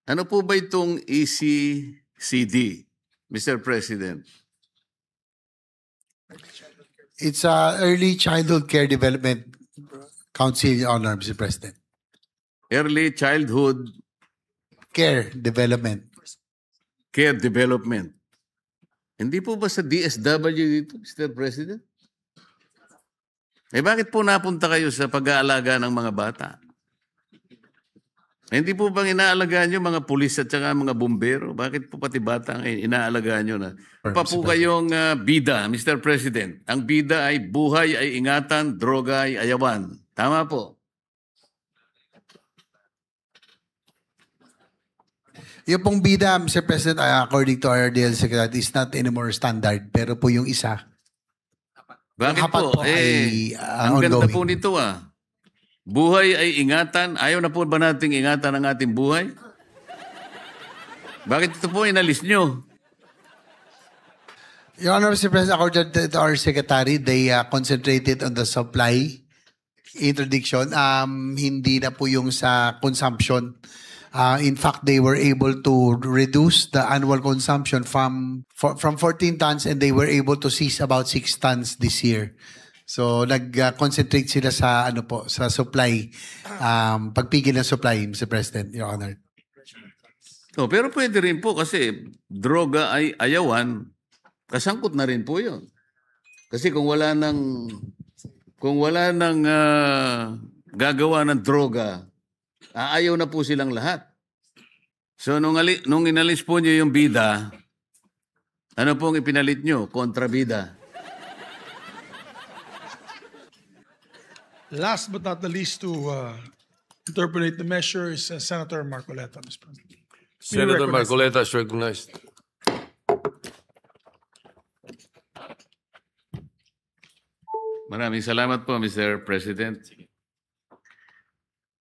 Ano po ba itong ECCD, Mr. President? It's Early Childhood Care Development Council, Your Honor, Mr. President. Early Childhood Care Development. Care Development. Hindi po ba sa DSW dito, Mr. President? Bakit po napunta kayo sa pag-aalaga ng mga bata? Hindi po bang inaalagaan nyo mga pulis at saka mga bumbero? Bakit po pati bata ang inaalagaan nyo na? Pa po kayong bida, Mr. President. Ang bida ay buhay ay ingatan, droga ay ayawan. Tama po. Yung pong bida, Mr. President, according to our DL Secretary, is not anymore standard. Pero po yung isa. Bakit po? Ang ganda po nito Buhay ay ingatan. Ayaw na po ba nating ingatan ang ating buhay? Bakit ito po inalis nyo? Your Honor, Mr. President, according to our Secretary, they concentrated on the supply interdiction. Hindi na po yung sa consumption. In fact, they were able to reduce the annual consumption from 14 tons and they were able to seize about 6 tons this year. So nag-concentrate sila sa sa supply, pagpigil ng supply, Mr. President, Your Honor. Pero pwede rin po kasi droga ay ayawan, kasangkot na rin po 'yon. Kasi kung wala nang gagawa ng droga, ayaw na po silang lahat. So nung inalis po niyo yung bida, ano pong ipinalit niyo? Kontrabida. Last but not the least to interpolate the measure is Senator Marcoleta, Mr. President. Senator Marcoleta is recognized. Maraming salamat po, Mr. President.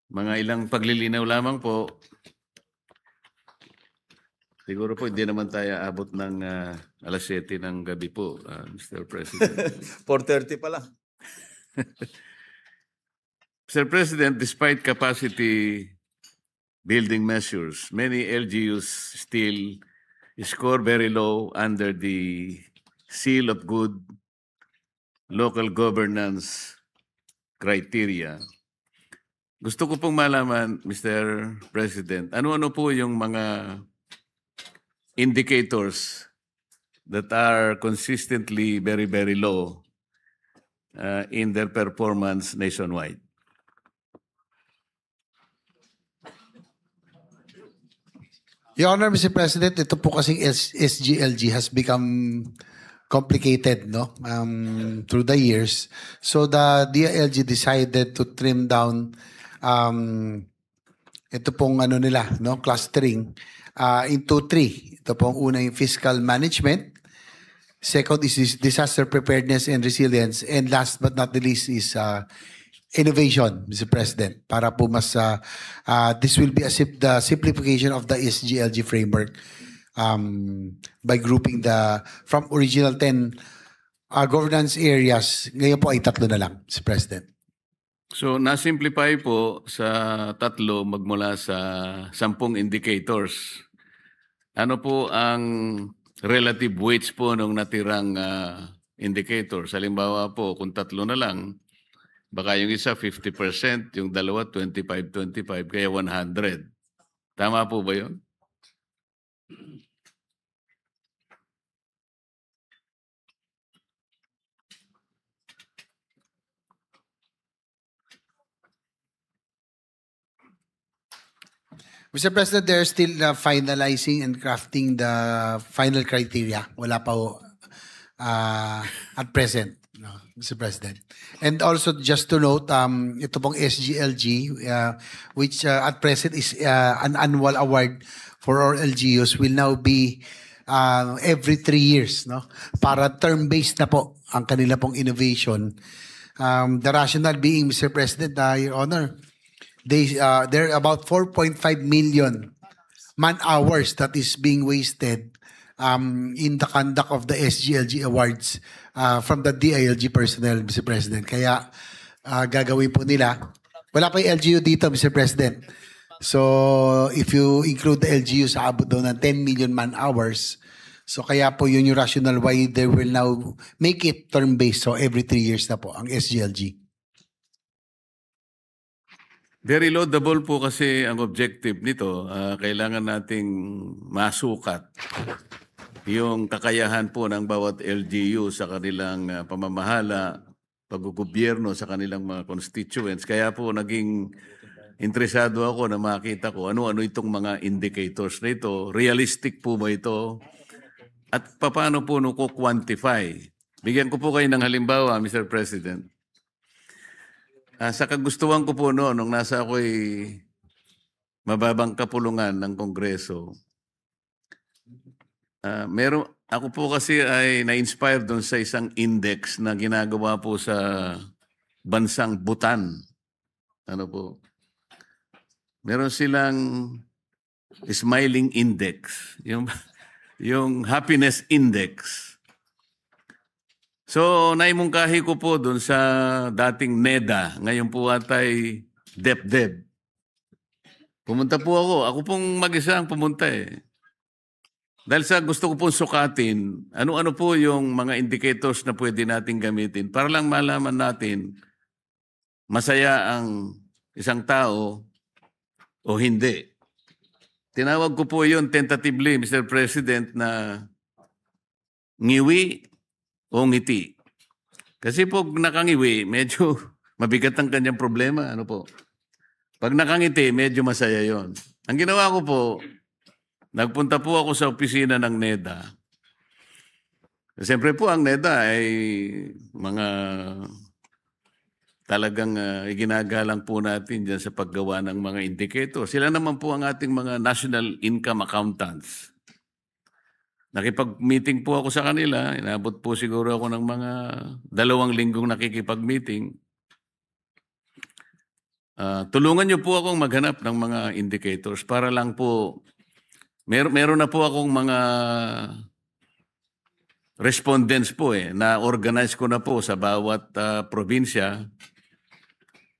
Mga ilang paglilinaw lamang po. Siguro po hindi naman tayo abot ng alas 7 ng gabi po, Mr. President. 4:30 pa lang. Mr. President, despite capacity building measures, many LGUs still score very low under the seal of good local governance criteria. Gusto ko pong malaman, Mr. President, ano-ano po yung mga indicators that are consistently very, very low in their performance nationwide? Your Honor, Mr. President, ito po kasing SGLG has become complicated through the years. So the DILG decided to trim down ito pong clustering into 3. Ito pong una yung fiscal management. Second is disaster preparedness and resilience. And last but not the least is innovation, Mr. President, para po mas this will be the simplification of the SGLG framework by grouping from original 10 governance areas, ngayon po ay 3 na lang, Mr. President. So, na-simplify po sa 3 magmula sa 10 indicators. Ano po ang relative weights po ng natirang indicators? Halimbawa po, kung 3 na lang, baka yung isa 50%, yung dalawa 25-25, kaya 100. Tama po ba yun? Mr. President, they're still finalizing and crafting the final criteria. Wala pa ho at present, Mr. President. And also, just to note, ito pong SGLG, which at present is an annual award for all LGUs, will now be every 3 years, para term-based na po ang kanila pong innovation. The rationale being, Mr. President, Your Honor, there are about 4.5 million man-hours that is being wasted in the conduct of the SGLG awards from the DILG personnel, Mr. President. Kaya gagawin po nila. Wala pa yung LGU dito, Mr. President. So, if you include the LGUs, aabot daw ng 10 million man-hours. So, kaya po yun yung rational why they will now make it term-based. So, every 3 years na po ang SGLG. Very laudable po kasi ang objective nito. Kailangan nating masukat yung kakayahan po ng bawat LGU sa kanilang pamamahala, paggugobyerno sa kanilang mga constituents. Kaya po naging interesado ako na makita ko ano-ano itong mga indicators na ito. Realistic po ba ito? At paano po ko quantify? Bigyan ko po kayo ng halimbawa, Mr. President. Sa kagustuhan ko po noon, nung nasa ako'y mababang kapulungan ng Kongreso, ako po kasi ay na-inspire doon sa isang index na ginagawa po sa bansang Bhutan. Ano po? Meron silang smiling index, yung happiness index. So, naimungkahi ko po doon sa dating NEDA. Ngayon po atay DepDep. Pumunta po ako. Ako pong mag-isa ang pumunta eh. Dahil sa gusto ko pong sukatin, ano-ano po yung mga indicators na pwede natin gamitin para lang malaman natin masaya ang isang tao o hindi. Tinawag ko po yun tentatively, Mr. President, na ngiwi o ngiti. Kasi po nakangiwi, medyo mabigat ang kanyang problema. Ano po? Pag nakangiti, medyo masaya yon. Ang ginawa ko po, nagpunta po ako sa opisina ng NEDA. Siyempre po ang NEDA ay mga talagang iginagalang po natin dyan sa paggawa ng mga indicator. Sila naman po ang ating mga national income accountants. Nakipag-meeting po ako sa kanila. Inabot po siguro ako ng mga 2 linggong nakikipag-meeting. Tulungan niyo po akong maghanap ng mga indicators para lang po, meron na po akong mga respondents po na organize ko na po sa bawat probinsya.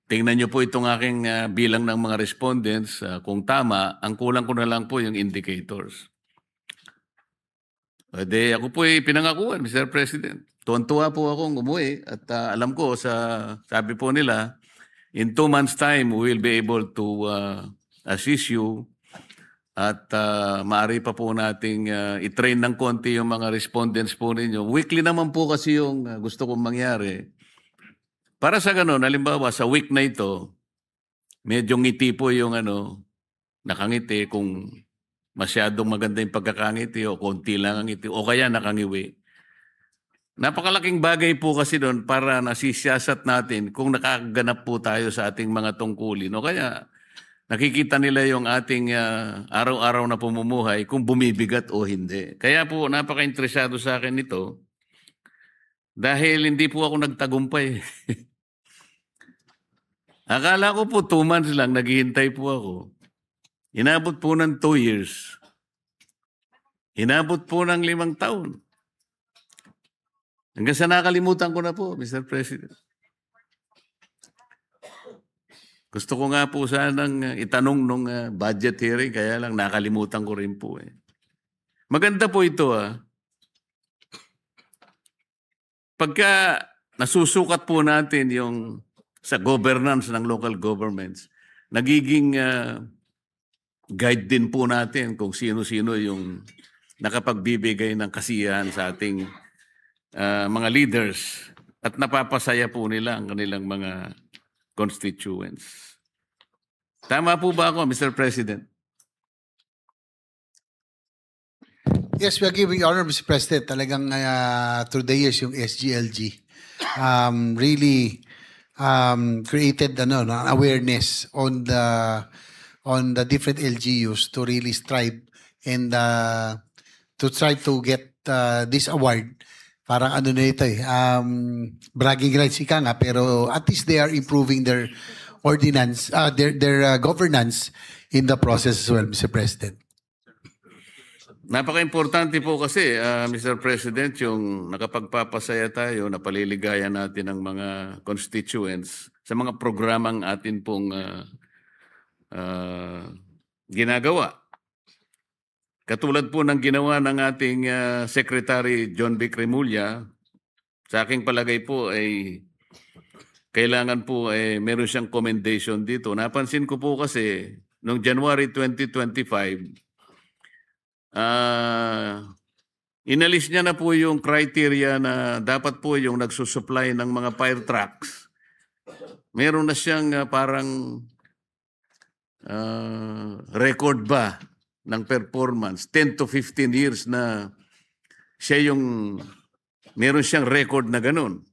Tingnan niyo po itong aking bilang ng mga respondents. Kung tama, ang kulang ko na lang po yung indicators. Ako po pinangakuan, Mr. President. Tuwan-tuwa po akong umuwi at alam ko, sabi po nila, in 2 months' time, we will be able to assist you at maaari pa po nating i-train ng konti yung mga respondents po ninyo. Weekly naman po kasi yung gusto kong mangyari. Para sa ganun, halimbawa, sa week na ito, medyo ngiti po yung nakangiti kung masyadong maganda yung pagkakangiti o konti lang ang ngiti o kaya nakangiwi. Napakalaking bagay po kasi doon para nasisiyasat natin kung nakaganap po tayo sa ating mga tungkulin o kaya nakikita nila yung ating araw-araw na pumumuhay kung bumibigat o hindi. Kaya po napaka-interesado sa akin nito dahil hindi po ako nagtagumpay. Akala ko po 2 months lang, naghihintay po ako. Inabot po ng 2 years. Inabot po ng 5 taon. Hanggang sa nakalimutan ko na po, Mr. President. Gusto ko nga po sanang itanong nung budget hearing, kaya lang nakalimutan ko rin po Maganda po ito Pagka nasusukat po natin yung sa governance ng local governments, nagiging guide din po natin kung sino-sino yung nakapagbibigay ng kasiyahan sa ating mga leaders at napapasaya po nila ang kanilang mga constituents. Tama po ba ako, Mr. President? Yes, we are giving honor, Mr. President. Talagang through the years, yung SGLG really created awareness on the different LGUs to really strive and to try to get this award. Parang bragging rights ika nga, pero at least they are improving their ordinance, their governance in the process as well, Mr. President. Napaka-importante po kasi, Mr. President, yung nakapagpapasaya tayo, napaliligayan natin ang mga constituents sa mga programang atin pong ginagawa. Katulad po ng ginawa ng ating Secretary John Vic Remulla, sa aking palagay po ay kailangan po meron siyang commendation dito. Napansin ko po kasi noong January 2025, inalis niya na po yung criteria na dapat po yung nagsusupply ng mga fire trucks. Meron na siyang parang record ba ng performance, 10 to 15 years na siya yung meron siyang record na ganun.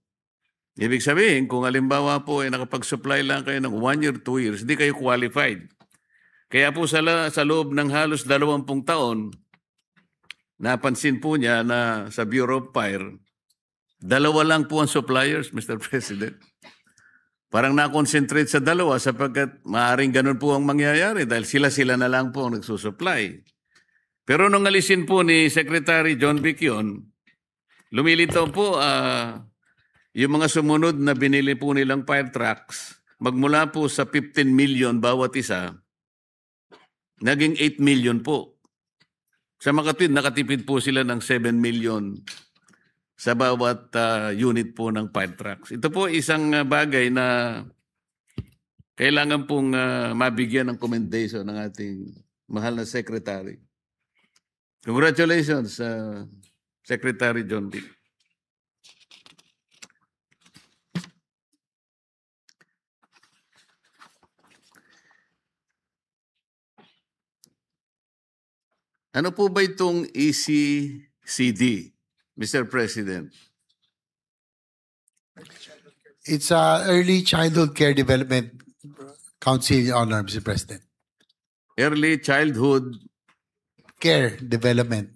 Ibig sabihin, kung halimbawa po ay nakapag-supply lang kayo ng 1 year, 2 years, hindi kayo qualified. Kaya po sa loob ng halos 20 taon, napansin po niya na sa Bureau of Fire, 2 lang po ang suppliers, Mr. President. Parang na-concentrate sa 2 sapagkat maaaring ganun po ang mangyayari dahil sila na lang po ang nagsusupply. Pero nung alisin po ni Secretary John Vic yun, lumilitaw po yung mga sumunod na binili po nilang fire trucks, magmula po sa 15 million bawat isa, naging 8 million po. Sa Makatwid, nakatipid po sila ng 7 million sa bawat unit po ng fire trucks. Ito po isang bagay na kailangan pong mabigyan ng commendation ng ating mahal na Secretary. Congratulations, Secretary John Vic. Ano po ba itong ECCD, Mr. President? It's Early Childhood Care Development Council, Your Honor, Mr. President. Early Childhood Care Development.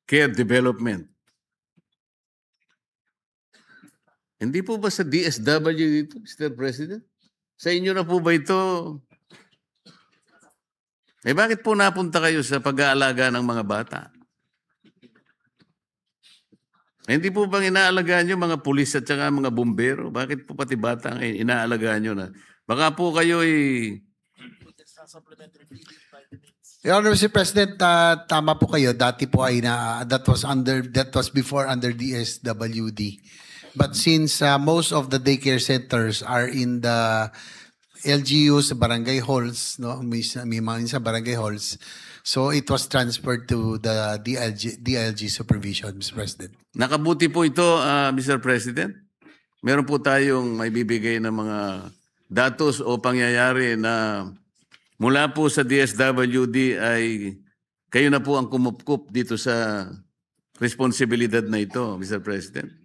Care Development. Hindi po ba sa DSW dito, Mr. President? Sa inyo na po ba ito? Bakit po napunta kayo sa pag-aalaga ng mga bata? Hindi po bang inaalagaan nyo mga pulis at saka mga bumbero? Bakit po pati bata ang inaalagaan nyo na? Baka po kayo Your Honor, Mr. President, tama po kayo. Dati po ay that was before under DSWD. But since most of the daycare centers are in the LGUs, barangay halls, no, may mga sa barangay halls, so it was transferred to the DILG supervision, Mr. President. Nakabuti po ito, Mr. President. Meron po tayong may bibigay ng mga datos o pangyayari na mula po sa DSWD ay kayo na po ang kumupkup dito sa responsibilidad na ito, Mr. President.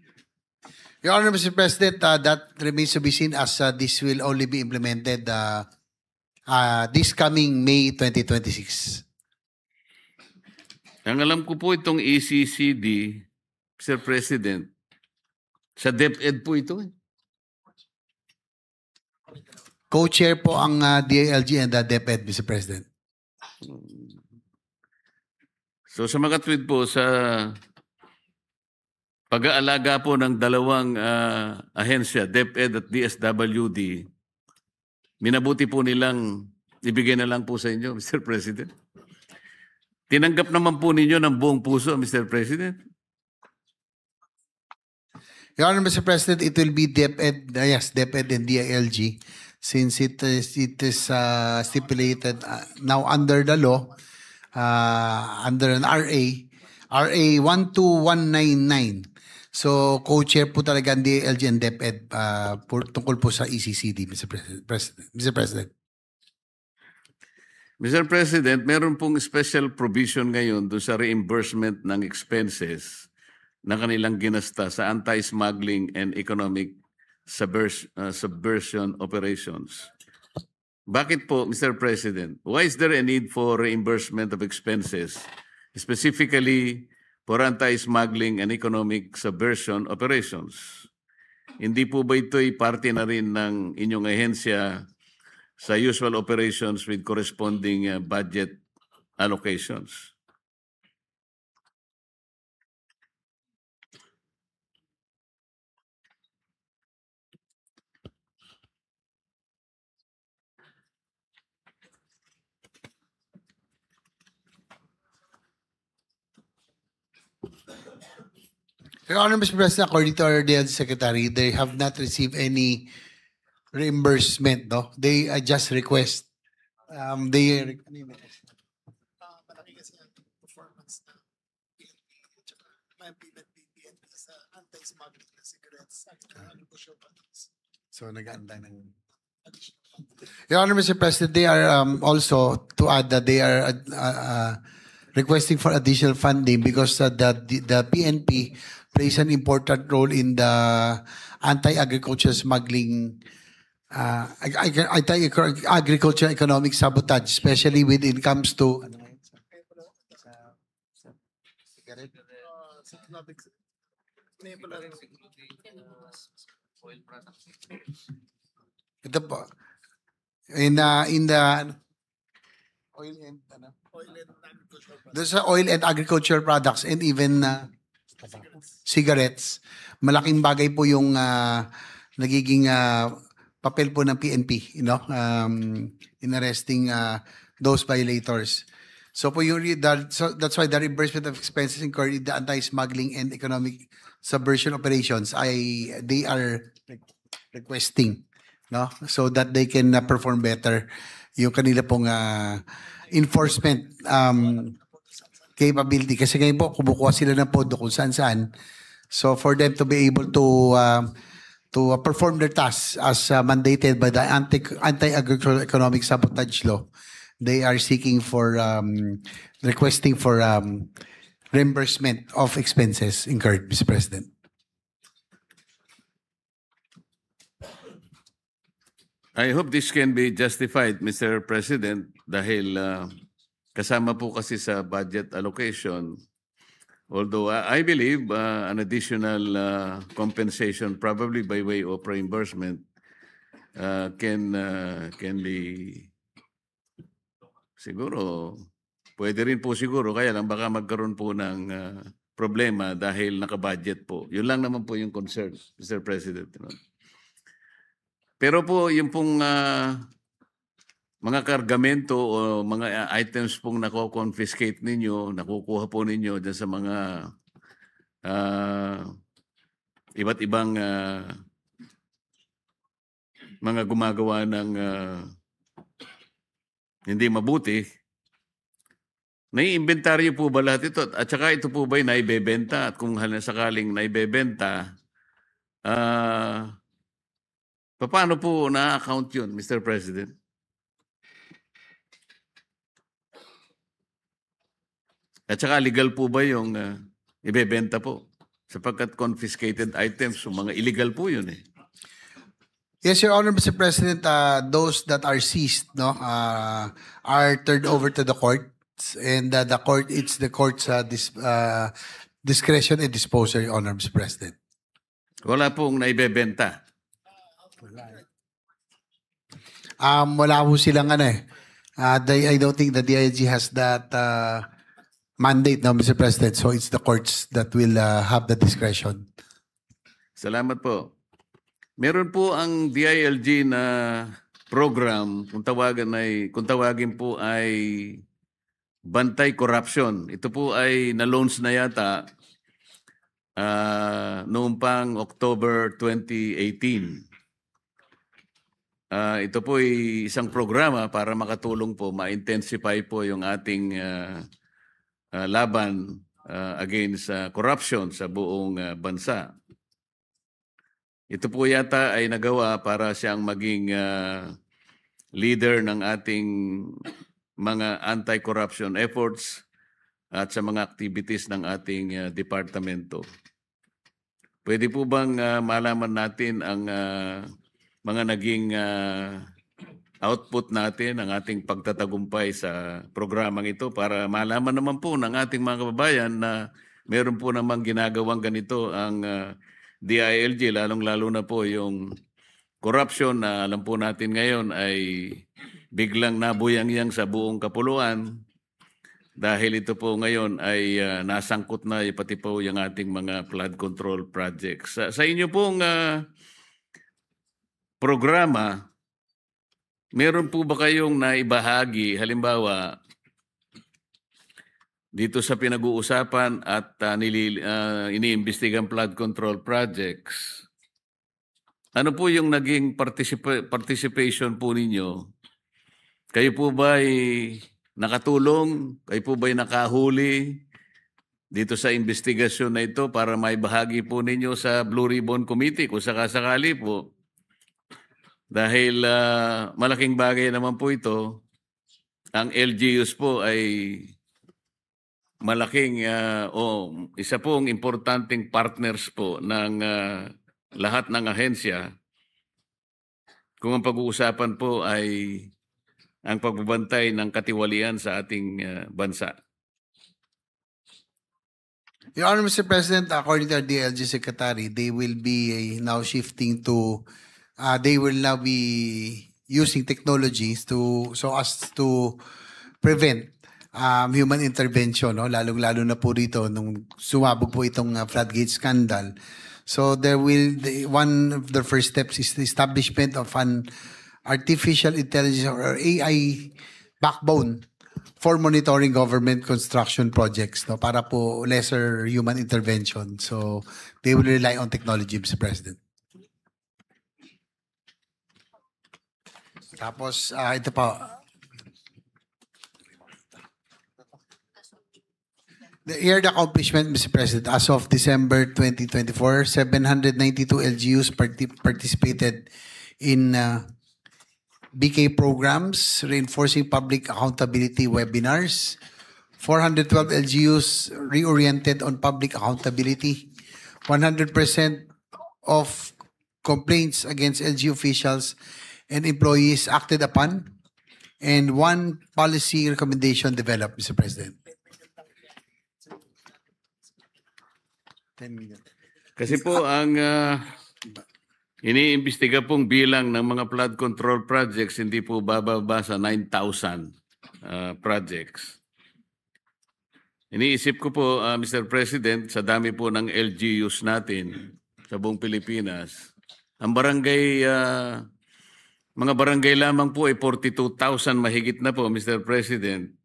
Your Honor, Mr. President, that remains to be seen as this will only be implemented this coming May 2026. Ang alam ko po itong ECCD, Mr. President, sa DepEd po ito. Co-chair po ang DILG and the DepEd, Mr. President. So sa Makatwid po, sa pag-aalaga po ng 2 ahensya, DepEd at DSWD, minabuti po nilang ibigay na lang po sa inyo, Mr. President. Tinanggap naman po ninyo ng buong puso, Mr. President. Your Honor, Mr. President, it will be DepEd, yes, DepEd and DILG, since it is stipulated now under the law, under an RA 12199. So, co-chair po talaga ang DILG and DepEd tungkol po sa ECCD, Mr. President. Mr. President, meron pong special provision ngayon doon sa reimbursement ng expenses na kanilang ginasta sa anti-smuggling and economic subversion operations. Bakit po, Mr. President? Why is there a need for reimbursement of expenses, specifically for anti-smuggling and economic subversion operations? Hindi po ba ito'y parte na rin ng inyong ahensya sa usual operations with corresponding budget allocations? Your Honor, Mr. President, according to our DL Secretary, they have not received any reimbursement, no? They just request. They malaki kasi ang performance na PNP at saka may implement PNP sa anti-smuggling na cigarettes at agricultural products. so nag-aantay ng Additional funding. Your Honor, Mr. President, they are also to add that they are requesting for additional funding because the PNP plays an important role in the anti-agriculture smuggling, anti-agriculture economic sabotage, especially when it comes to Sa economic, may pala rin ito po in the oil and oil and agricultural products. there's oil and agriculture products and even cigarettes. Malaking bagay po yung nagiging papel po ng PNP, in arresting those violators. So po yung so that's why the reimbursement of expenses incurred in the anti-smuggling and economic subversion operations they are requesting, no, so that they can perform better yung kanila pong enforcement capability. Kasi ngayon po, kumukuha sila ng pondo kung saan-saan. So for them to be able to perform their tasks as mandated by the anti-agricultural economic sabotage law, they are seeking for, requesting for reimbursement of expenses incurred, Mr. President. I hope this can be justified, Mr. President, dahil kasama po kasi sa budget allocation. Although I believe an additional compensation, probably by way of reimbursement, can be siguro, pwede rin po siguro, kaya lang baka magkaroon po ng problema dahil nakabudget po. Yun lang naman po yung concern, Mr. President. Pero po, yung pong mga kargamento o mga items pong nako-confiscate ninyo, nakukuha po ninyo dyan sa mga iba't ibang mga gumagawa ng hindi mabuti, nai-inventaryo po ba lahat ito? At saka ito po ba'y naibebenta? At kung sakaling naibebenta, paano po na-account yun, Mr. President? At saka legal po ba yung ibebenta po? Sapagkat confiscated items, so mga illegal po yun eh. Yes, Your Honor, Mr. President, those that are seized, no, are turned over to the courts, and the court, it's the court's discretion and disposal, Your Honor, Mr. President. Wala pong naibebenta. Wala po silang I don't think the DIG has that mandate, no, Mr. President. So it's the courts that will have the discretion. Salamat po. Meron po ang DILG na program, kung tawagin po ay Bantay Corruption. Ito po ay na-launch na yata noong pang October 2018. Ito po ay isang programa para makatulong po, ma-intensify po yung ating laban against corruption sa buong bansa. Ito po yata ay nagawa para siyang maging leader ng ating mga anti-corruption efforts at sa mga activities ng ating departamento. Pwede po bang malaman natin ang mga naging output natin, ang ating pagtatagumpay sa programang ito para malaman naman po ng ating mga kababayan na meron po namang ginagawang ganito ang DILG, lalong-lalo na po yung corruption na alam po natin ngayon ay biglang nabuyang-yang sa buong kapuluan dahil ito po ngayon ay nasangkot na pati po yung ating mga flood control projects. Sa inyo pong programa, meron po ba kayong naibahagi, halimbawa, dito sa pinag-uusapan at iniimbestigang flood control projects, ano po yung naging participation po ninyo? Kayo po ba ay nakatulong? Kayo po ba ay nakahuli dito sa investigasyon na ito para may bahagi po ninyo sa Blue Ribbon Committee kung sakasakali po? Dahil malaking bagay naman po ito, ang LGUs po ay malaking isa pong importanteng partners po ng lahat ng ahensya. Kung ang pag-uusapan po ay ang pagbabantay ng katiwalian sa ating bansa. Your Honor, Mr. President, according to our DLG Secretary, they will be now shifting to, they will now be using technologies so as to prevent human intervention, no? Lalong-lalo na po dito nung sumabog po itong floodgate scandal. So one of the first steps is the establishment of an artificial intelligence or AI backbone for monitoring government construction projects, no, para po lesser human intervention. So they will rely on technology, Mr. President. Tapos ito pa. Here the accomplishment, Mr. President, as of December 2024, 792 LGUs participated in BK programs, reinforcing public accountability webinars. 412 LGUs reoriented on public accountability. 100% of complaints against LGU officials and employees acted upon. And one policy recommendation developed, Mr. President. 10 minutes. Kasi po ang iniimbestiga pong bilang ng mga flood control projects hindi po bababa sa 9,000 projects. Iniisip ko po, Mr. President, sa dami po ng LGUs natin sa buong Pilipinas, ang barangay, mga barangay lamang po ay 42,000 mahigit na po, Mr. President.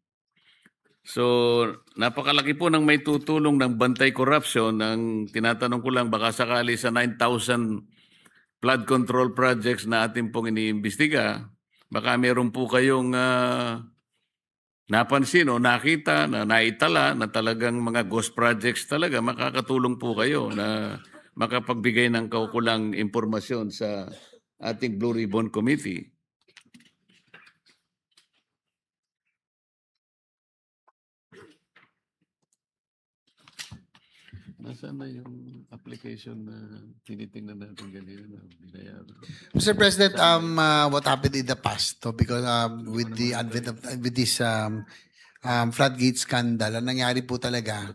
So, napakalaki po ng may tutulong ng bantay corruption. Ang tinatanong ko lang, baka sakali sa 9,000 flood control projects na ating pong iniimbestiga, baka meron po kayong napansin o nakita na naitala na talagang mga ghost projects talaga, makakatulong po kayo na makapagbigay ng kaukulang impormasyon sa ating Blue Ribbon Committee. Nasaan na yung application na tinitingnan natin ganyan? Mr. President, what happened in the past, no? Because with the advent of with this floodgate scandal, ang nangyari po talaga,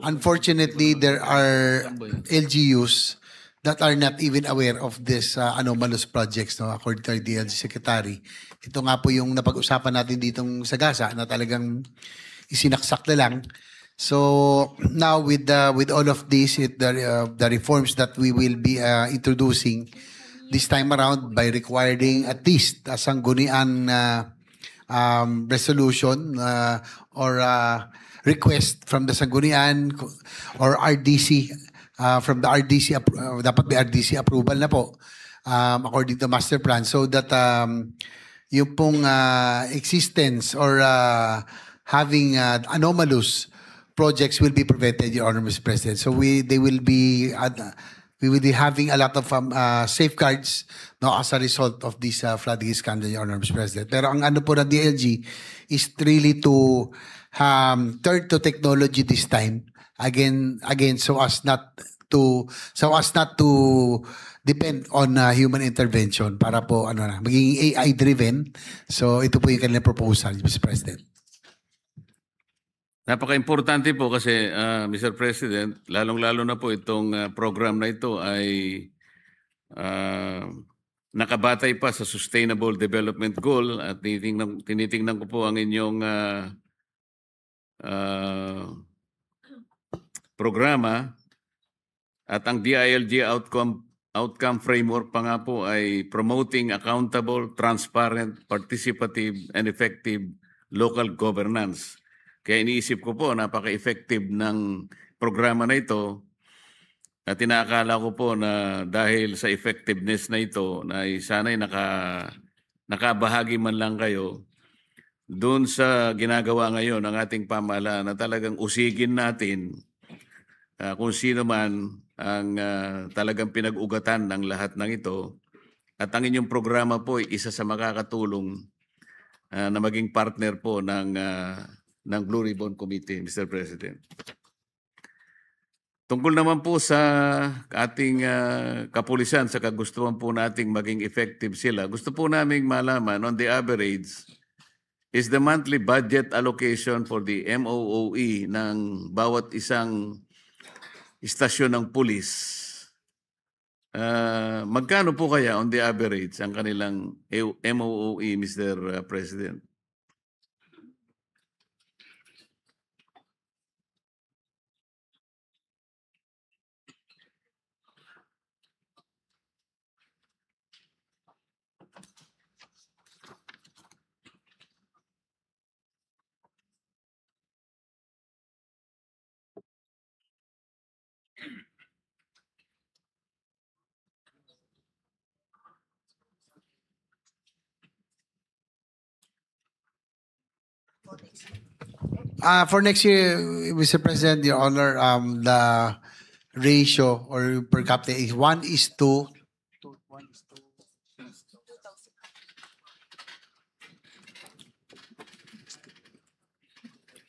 unfortunately, there are LGUs that are not even aware of this anomalous projects, no? According to the DLG Secretary. Ito nga po yung napag-usapan natin ditong sa Gasa na talagang isinaksak na lang. So now with all of this, the reforms that we will be introducing this time around by requiring at least a sanggunian resolution or request from the sanggunian or RDC, from the RDC, dapat may RDC approval na po according to master plan, so that yung pong existence or having anomalous projects will be prevented, Your Honor, Mr. President. So we will be having a lot of safeguards, no, as a result of this floodgate scandal, Your Honor, Mr. President. Pero ang ano po ng DLG is really to turn to technology this time again so as not to depend on human intervention para po maging AI driven. So ito po yung kanilang proposal, Mr. President. Napaka-importante po kasi, Mr. President, lalong-lalo na po itong program na ito ay nakabatay pa sa Sustainable Development Goal at tinitingnan ko po ang inyong programa at ang DILG outcome framework pa nga po ay promoting accountable, transparent, participative, and effective local governance Kaya iniisip ko po, napaka-effective ng programa na ito. At inaakala ko po na dahil sa effectiveness na ito, na sana'y nakabahagi man lang kayo doon sa ginagawa ngayon ng ating pamahalaan na talagang usigin natin kung sino man ang talagang pinag-ugatan ng lahat ng ito. At ang inyong programa po ay isa sa makakatulong na maging partner po ng Blue Ribbon Committee, Mr. President. Tungkol naman po sa ating kapulisan, sa kagustuhan po nating maging effective sila, gusto po naming malaman on the average, is the monthly budget allocation for the MOOE ng bawat isang istasyon ng pulis. Magkano po kaya on the average ang kanilang MOOE, Mr. President? For next year, Mr. President, Your Honor, the ratio or per capita is 1:2.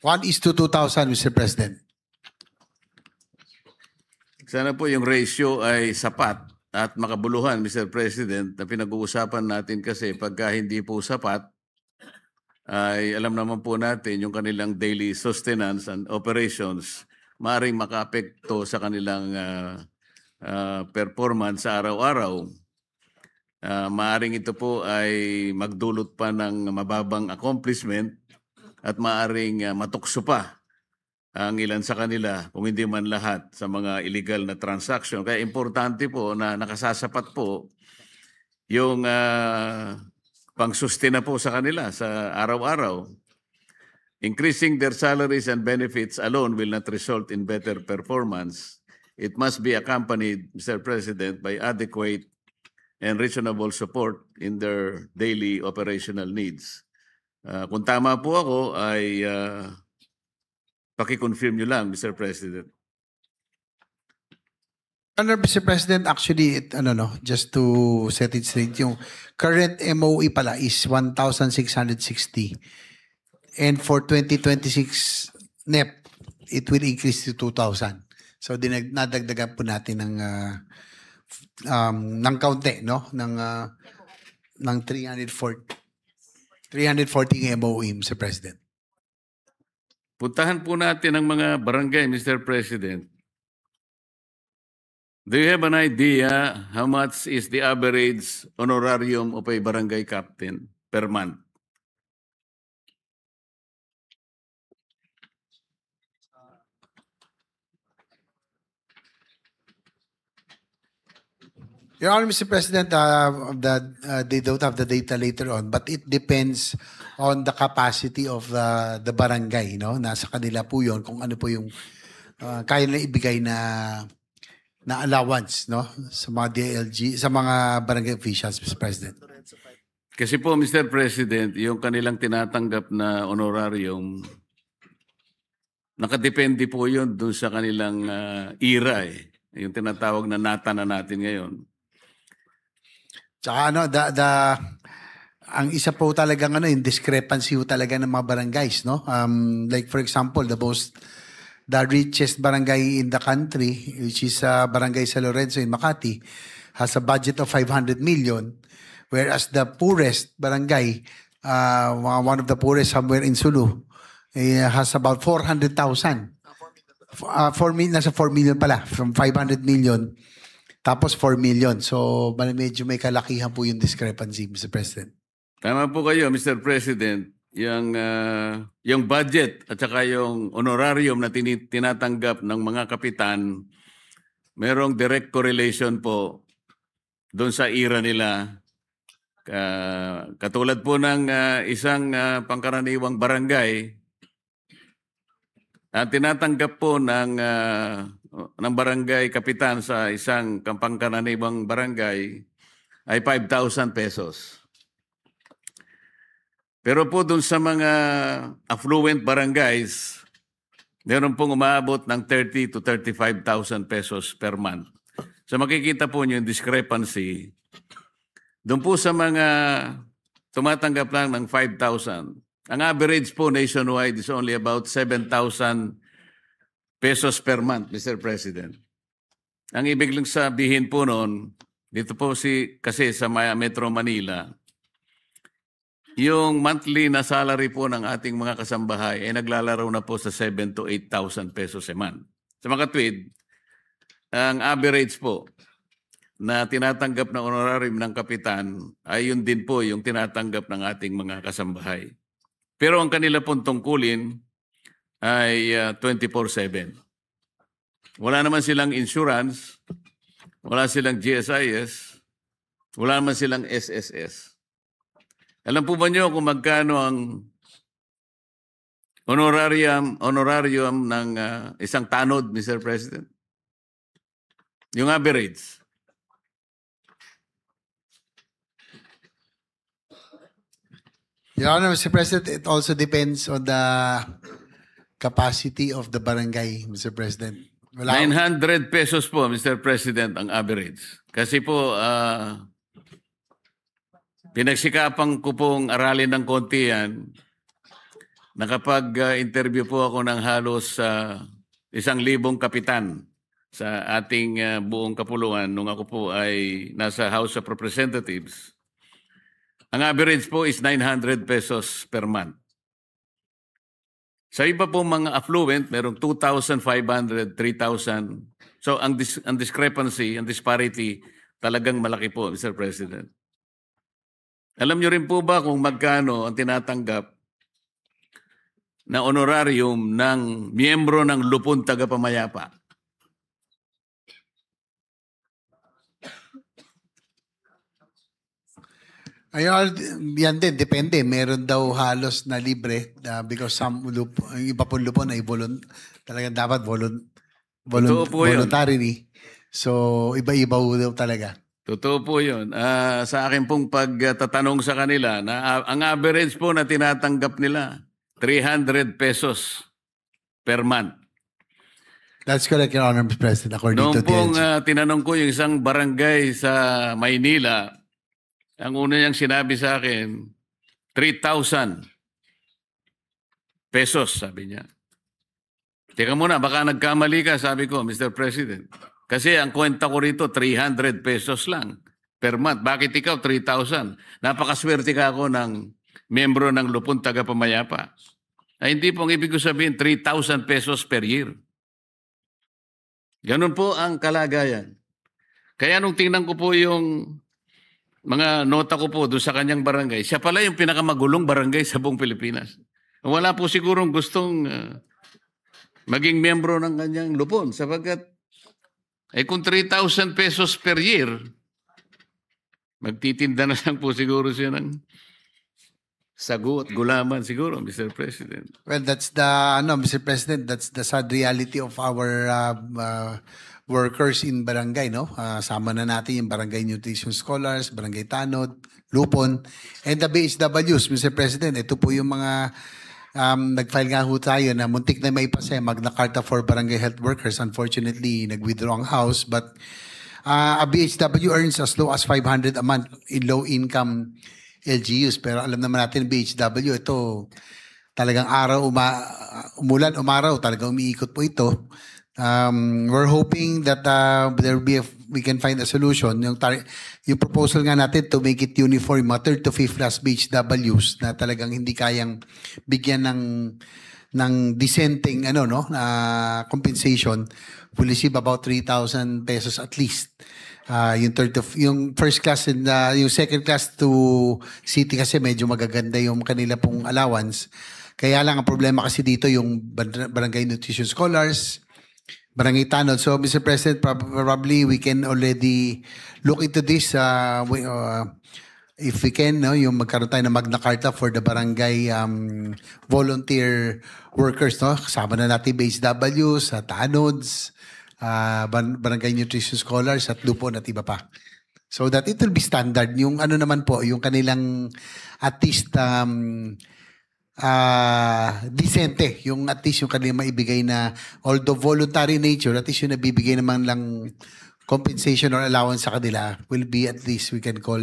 1:2,000, Mr. President. Sana po yung ratio ay sapat at makabuluhan, Mr. President, na pinag-uusapan natin kasi pagka hindi po sapat, ay alam naman po natin yung kanilang daily sustenance and operations maaaring makaapekto sa kanilang performance sa araw-araw. Maaaring ito po ay magdulot pa ng mababang accomplishment at maaaring matukso pa ang ilan sa kanila, kung hindi man lahat, sa mga illegal na transaction. Kaya importante po na nakasasapat po yung pang-sustain po sa kanila sa araw-araw. Increasing their salaries and benefits alone will not result in better performance. It must be accompanied, Mr. President, by adequate and reasonable support in their daily operational needs. Kung tama po ako, ay paki-confirm nyo lang, Mr. President. Honor, Mr. President, actually, just to set it straight, yung current MOE pala is 1,660. And for 2026 NEP, it will increase to 2,000. So, nadagdagan po natin ng kaunti, no? Ng 340 MOE, Mr. President. Puntahan po natin ang mga barangay, Mr. President. Do you have an idea how much is the average honorarium of a barangay captain per month? Your Honor, Mr. President, they don't have the data later on, but it depends on the capacity of the barangay, no? Nasa kanila po yun kung ano po yung kaya na ibigay na allowance, no? Sa mga DLG, sa mga barangay officials, Mr. President. Kasi po, Mr. President, yung kanilang tinatanggap na honorarium, nakadepende po yun dun sa kanilang era eh. Yung tinatawag na nata na natin ngayon. Tsaka ang isa po talagang yung discrepancy po talaga ng mga barangays, no? Like for example, the richest barangay in the country, which is Barangay San Lorenzo in Makati, has a budget of 500 million, whereas the poorest barangay, one of the poorest somewhere in Sulu, has about 400,000. 4 million, nasa 4 million pala, from 500 million. Tapos 4 million. So, medyo may kalakihan po yung discrepancy, Mr. President. Tama po kayo, Mr. President. Yung budget at saka yung honorarium na tinatanggap ng mga kapitan, merong direct correlation po doon sa era nila. Katulad po ng isang pangkaraniwang barangay, ang tinatanggap po ng barangay kapitan sa isang pangkaraniwang barangay ay 5,000 pesos. Pero po dun sa mga affluent barangays, meron pong umaabot ng 30 to 35,000 pesos per month. So makikita po niyo yung discrepancy. Doon po sa mga tumatanggap lang ng 5,000, ang average po nationwide is only about 7,000 pesos per month, Mr. President. Ang ibig lang sabihin po noon, dito po kasi sa Metro Manila, yung monthly na salary po ng ating mga kasambahay ay naglalaro na po sa 7,000 to 8,000 pesos a month. Sa mga tweed, ang average po na tinatanggap na honorarium ng kapitan ay yun din po yung tinatanggap ng ating mga kasambahay. Pero ang kanila pong tungkulin ay 24/7. Wala naman silang insurance, wala silang GSIS, wala naman silang SSS. Alam po ba niyo kung magkano ang honorarium ng isang tanod, Mr. President? Yung average. Your Honor, Mr. President, it also depends on the capacity of the barangay, Mr. President. 900 pesos po, Mr. President, ang average. Kasi po, pinagsikapan ko pong aralin ng konti yan. Nakapag-interview po ako ng halos 1,000 kapitan sa ating buong kapuluan nung ako po ay nasa House of Representatives. Ang average po is 900 pesos per month. Sa iba po mga affluent, merong 2,500, 3,000. So ang discrepancy, ang disparity, talagang malaki po, Mr. President. Alam niyo rin po ba kung magkano ang tinatanggap na honorarium ng miyembro ng Lupon Tagapamayapa? Ayun, yan din, depende. Meron daw halos na libre because some yung iba pong lupon ay talagang dapat Totoo po yun. voluntarily. So, iba-iba daw talaga. Totoo po yun. Sa akin pong pagtatanong sa kanila, ang average po na tinatanggap nila, 300 pesos per month. That's correct, Your Honor, Mr. President, according Noong to pong DNG. tinanong ko yung isang barangay sa Maynila, ang una niyang sinabi sa akin, 3,000 pesos, sabi niya. Teka muna, baka nagkamali ka, sabi ko, Mr. President. Kasi ang kwenta ko rito, 300 pesos lang per month. Bakit ikaw, 3,000? Napakaswerte ka ako ng membro ng Lupon Tagapamayapa. Ay hindi pong ibig ko sabihin, 3,000 pesos per year. Ganun po ang kalagayan. Kaya nung tingnan ko po yung mga nota ko po doon sa kanyang barangay, siya pala yung pinakamagulong barangay sa buong Pilipinas. Wala po sigurong gustong maging membro ng kanyang lupon sapagkat kung 3,000 pesos per year, magtitinda na lang po siguro siya ng sago at gulaman siguro, Mr. President. Well, that's Mr. President, that's the sad reality of our workers in barangay, no? Sama na natin yung barangay nutrition scholars, barangay tanod, lupon, and the BHWs, Mr. President. Ito po yung mga nag-file nga ho tayo na muntik na may ipasa Magna Carta for Barangay Health Workers. Unfortunately, nag-withdraw ang House, but a BHW earns as low as 500 a month in low-income LGUs. Pero alam naman natin, BHW, ito talagang umulan, umaraw, talagang umiikot po ito. We're hoping that we can find a solution. Yung proposal nga natin to make it uniform, mga 3rd to 5th class BHWs na talagang hindi kayang bigyan ng dissenting na compensation will receive about 3,000 pesos at least. Yung first class and yung second class to city kasi medyo magaganda yung kanila pong allowance. Kaya lang ang problema kasi dito yung barangay nutrition scholars, barangay tanod. So, Mr. President, probably we can already look into this if we can, no, yung magkaroon tayo ng Magna Carta for the barangay volunteer workers, no? Kasama na natin base Ws, at ANODS, barangay nutrition scholars at lupon at iba pa. So that it will be standard. Yung ano naman po, yung kanilang at least decente. Yung at least yung kanilang maibigay na, although voluntary nature, at least yung nabibigay naman lang compensation or allowance sa kanila will be at least we can call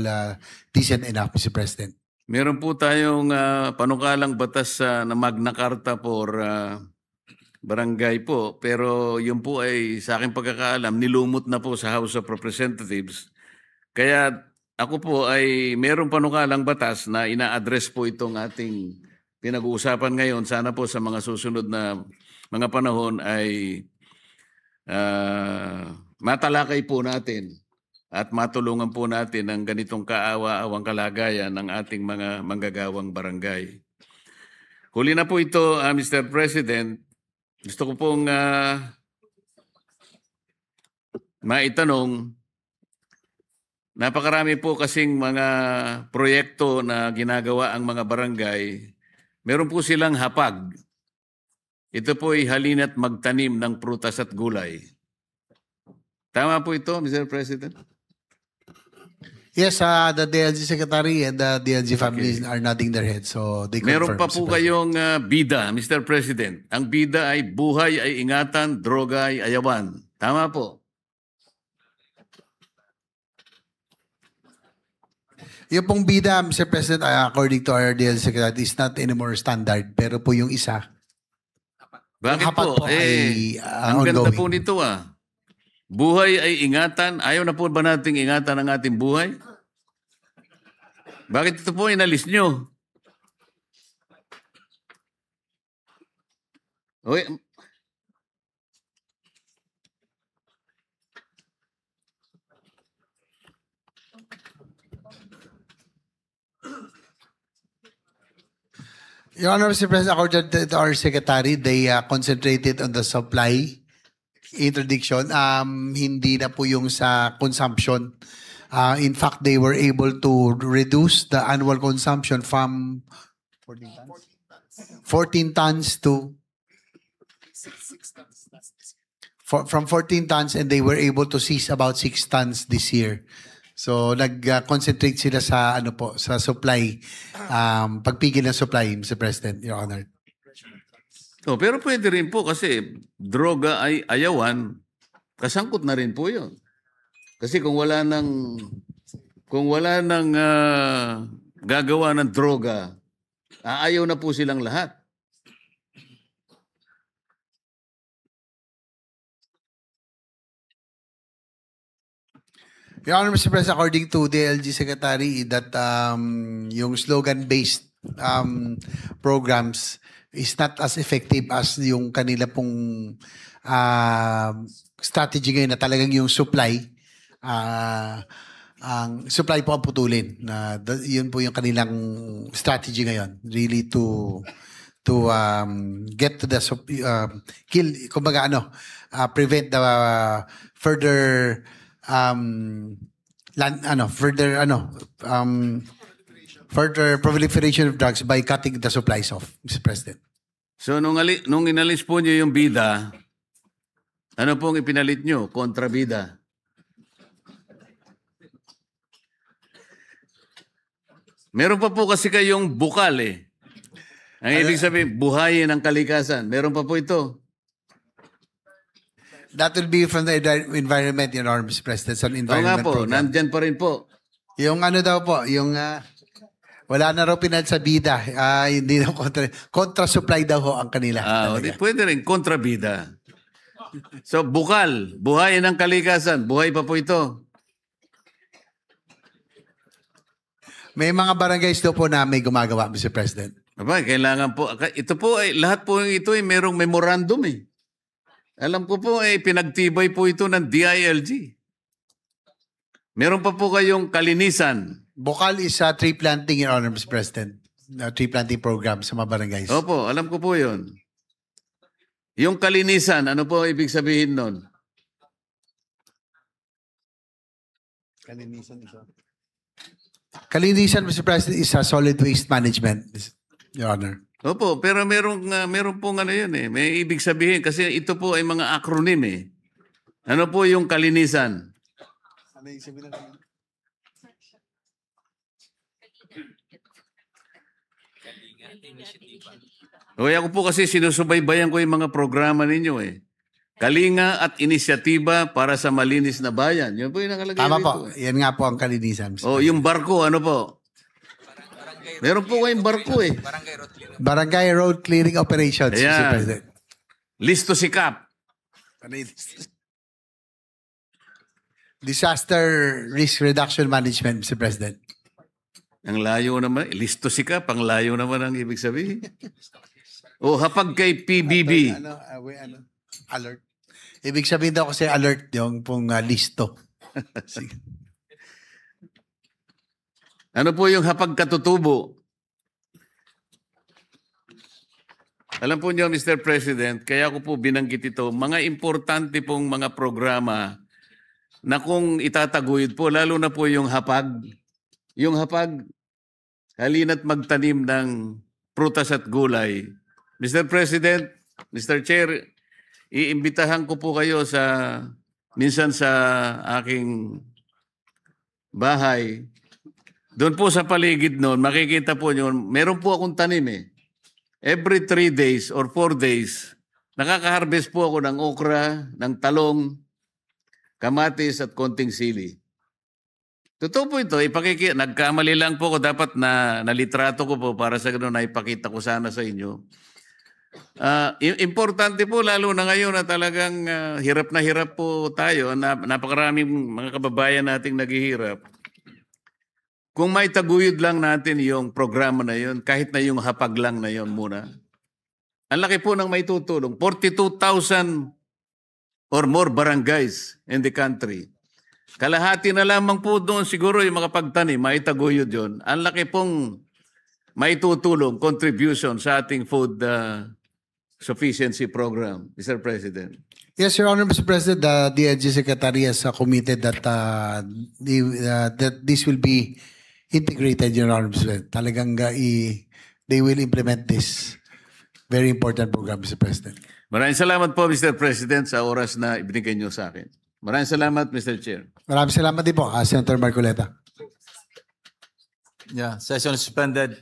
decent enough, Mr. President. Meron po tayong panukalang batas na Magna Carta for barangay po, pero yun po ay sa aking pagkakaalam nilumot na po sa House of Representatives. Kaya ako po ay meron panukalang batas na ina-address po itong ating pinag-uusapan ngayon. Sana po sa mga susunod na mga panahon ay matalakay po natin at matulungan po natin ang ganitong kaawa-awang kalagayan ng ating mga manggagawang barangay. Huli na po ito, Mr. President. Gusto ko pong maitanong, napakarami po kasing mga proyekto na ginagawa ang mga barangay. Meron po silang hapag. Ito po ay halina't magtanim ng prutas at gulay. Tama po ito, Mr. President? Yes, the DLG Secretary and the DLG families are nodding their heads. So they Meron confirm, pa po Mr. President. kayong bida, Mr. President. Ang bida ay buhay ay ingatan, droga ay ayawan. Tama po. Yung pong bida, Mr. President, according to our DLG Secretary, is not anymore standard. Pero po yung isa, Bakit hapag po? po ay, Ang ganda ongoing. po nito Buhay ay ingatan. Ayaw na po ba nating ingatan ang ating buhay? Bakit ito po inalis nyo? Okay. Your Honor, Mr. President, according to our Secretary, they concentrated on the supply interdiction, hindi na po yung sa consumption. In fact, they were able to reduce the annual consumption from 14 tons to from 14 tons, and they were able to seize about 6 tons this year. So nag-concentrate sila sa ano po, sa supply, pagpigil ng supply, Mr. President, Your Honor. Pero pwede rin po kasi droga ay ayawan, kasangkot na rin po yun. Kasi kung wala nang gagawa ng droga, aayaw na po silang lahat. Your Honor, Mr. President, according to the LG Secretary, that yung slogan-based programs is not as effective as yung kanila pong strategy ngayon na talagang yung supply, ang supply po ang putulin. Yun po yung kanilang strategy ngayon, really to get to the kill, kumbaga prevent the further further proliferation of drugs by cutting the supplies off, Mr. President. So nung inalis po niyo yung bida, ano pong ipinalit niyo? Kontrabida. Meron pa po kasi kayong bukal Ang ibig sabihin, buhayin ang kalikasan. Meron pa po ito. That will be from the environment, Your Honor, Mr. President. So, Oo nga environment po, program. nandyan pa rin po. Yung daw po, yung wala na raw pinal sa bida. Hindi na contra supply daw ho ang kanila. Pwede rin, kontrabida. So, bukal, buhayin ang kalikasan. Buhay pa po ito. May mga barangays daw po na may gumagawa, Mr. President. Aba, kailangan po. Ito po, lahat po ito merong memorandum Alam ko po, pinagtibay po ito ng DILG. Meron pa po kayong kalinisan. Bukal is tree planting, Your Honor, Mr. President. Tree planting program sa mga barangays. Opo, alam ko po yun. Yung kalinisan, ano po ibig sabihin nun? Kalinisan isa. Kalinisan, Mr. President, is a solid waste management, Your Honor. Opo, pero meron pong ano yun eh. May ibig sabihin kasi ito po ay mga acronym eh. Ano po yung kalinisan? Ano yung sabihin ng O ako po kasi sinusubaybayan ko yung mga programa ninyo eh. Kalinga at inisyatiba para sa malinis na bayan. Yun po yung nakalagay Tama dito. po. Yan nga po ang kalinisan. Mr. O yung barko, ano po? Meron po kayong barko eh. Barangay Road Clearing Operations, Mr. Ayan. President. Listo sikap. Disaster Risk Reduction Management, Mr. President. Ang layo naman. Listo sikap. Ang layo naman ang ibig sabihin. O hapag kay PBB. Alert. Ibig sabihin daw kasi alert yung pong listo. Sige. Ano po yung hapag katutubo? Alam po niyo, Mr. President, kaya ko po binanggit ito, mga importante pong mga programa na kung itataguyod po, lalo na po yung hapag, halina't magtanim ng prutas at gulay. Mr. President, Mr. Chair, iimbitahan ko po kayo minsan sa aking bahay. Doon po sa paligid noon, makikita po nyo, meron po akong tanim eh. Every 3 days or 4 days, nakaka-harvest po ako ng okra, ng talong, kamatis at konting sili. Totoo po ito, nagkamali lang po ako, dapat na nalitrato ko po para sa ganoon na ipakita ko sana sa inyo. Importante po lalo na ngayon na talagang hirap na hirap po tayo, napakaraming mga kababayan nating naghihirap. Kung may taguyod lang natin yung programa na yun, kahit na yung hapag lang na yun muna, ang laki po ng may tutulong. 42,000 or more barangays in the country. Kalahati na lamang po doon siguro yung mga pagtanim, may taguyod yun. Ang laki pong may tutulong, contribution sa ating food sufficiency program, Mr. President. Yes, Your Honor, Mr. President, the DNG Secretary has committed that that this will be integrated, Your Honor, Mr. President. Talagang they will implement this very important program, Mr. President. Maraming salamat po, Mr. President, sa oras na ibinigay niyo sa akin. Maraming salamat, Mr. Chair. Maraming salamat din po, Senator Marcoleta. Yeah, session suspended.